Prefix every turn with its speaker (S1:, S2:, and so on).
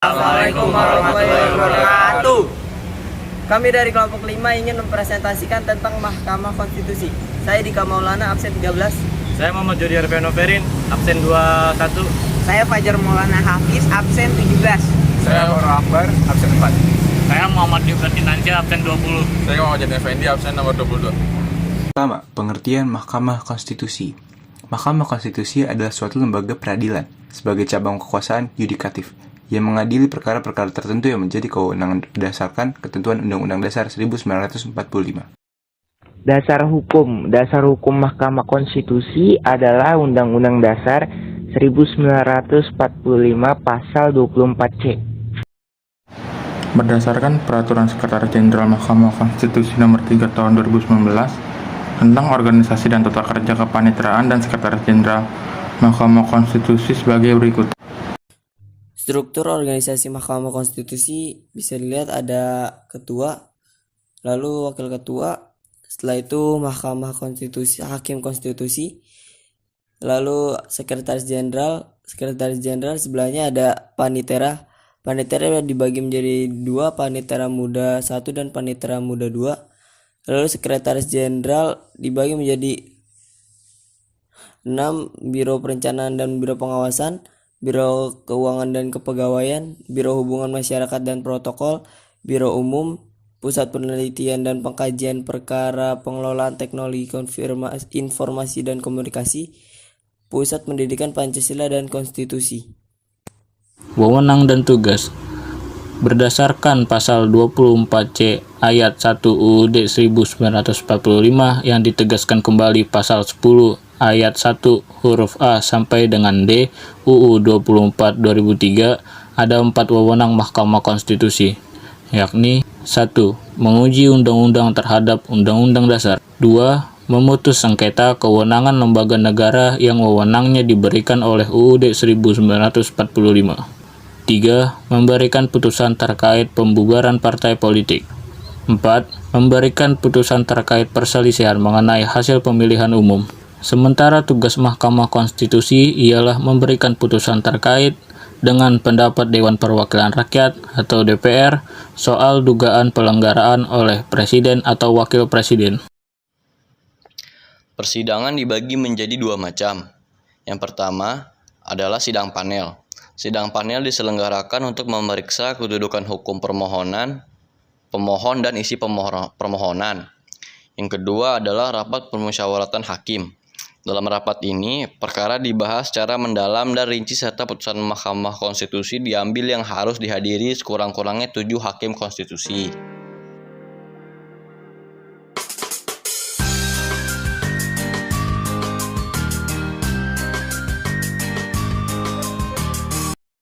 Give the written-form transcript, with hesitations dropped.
S1: Assalamualaikum warahmatullahi wabarakatuh. Kami dari kelompok 5 ingin mempresentasikan tentang Mahkamah Konstitusi. Saya Dika Maulana, absen 13.
S2: Saya Muhammad Jody Arveno Ferin, absen 21.
S3: Saya Fajar Maulana Hafiz, absen 17.
S4: Saya Nur Akbar, absen 4.
S2: Saya Muhammad Yukatinansyah, absen 20.
S4: Saya Muhammad Jani Effendi, absen nomor 22.
S5: Pertama, pengertian Mahkamah Konstitusi. Mahkamah Konstitusi adalah suatu lembaga peradilan sebagai cabang kekuasaan yudikatif yang mengadili perkara-perkara tertentu yang menjadi kewenangan berdasarkan ketentuan Undang-Undang Dasar 1945.
S3: Dasar hukum Mahkamah Konstitusi adalah Undang-Undang Dasar 1945 Pasal 24C.
S6: Berdasarkan Peraturan Sekretaris Jenderal Mahkamah Konstitusi Nomor 3 Tahun 2019 tentang organisasi dan tata kerja kepaniteraan dan Sekretaris Jenderal Mahkamah Konstitusi sebagai berikut.
S1: Struktur organisasi Mahkamah Konstitusi bisa dilihat ada ketua, lalu wakil ketua, setelah itu Mahkamah Konstitusi, hakim konstitusi, lalu sekretaris jenderal. Sekretaris jenderal sebelahnya ada panitera. Panitera dibagi menjadi 2, panitera muda 1 dan panitera muda 2. Lalu sekretaris jenderal dibagi menjadi 6, Biro Perencanaan dan Biro Pengawasan, Biro Keuangan dan Kepegawaian, Biro Hubungan Masyarakat dan Protokol, Biro Umum, Pusat Penelitian dan Pengkajian Perkara Pengelolaan Teknologi Informasi dan Komunikasi, Pusat Pendidikan Pancasila dan Konstitusi.
S7: Wewenang dan tugas. Berdasarkan pasal 24C ayat 1 UUD 1945 yang ditegaskan kembali pasal 10 ayat 1 huruf A sampai dengan D UU 24 2003, ada 4 wewenang Mahkamah Konstitusi, yakni 1. Menguji undang-undang terhadap Undang-Undang Dasar. 2. Memutus sengketa kewenangan lembaga negara yang wewenangnya diberikan oleh UUD 1945. 3. Memberikan putusan terkait pembubaran partai politik. 4. Memberikan putusan terkait perselisihan mengenai hasil pemilihan umum. Sementara tugas Mahkamah Konstitusi ialah memberikan putusan terkait dengan pendapat Dewan Perwakilan Rakyat atau DPR soal dugaan pelanggaran oleh Presiden atau Wakil Presiden.
S8: Persidangan dibagi menjadi 2 macam. Yang pertama adalah sidang panel. Sidang panel diselenggarakan untuk memeriksa kedudukan hukum permohonan, pemohon dan isi permohonan. Yang kedua adalah rapat permusyawaratan hakim. Dalam rapat ini, perkara dibahas secara mendalam dan rinci serta putusan Mahkamah Konstitusi diambil yang harus dihadiri sekurang-kurangnya 7 hakim konstitusi.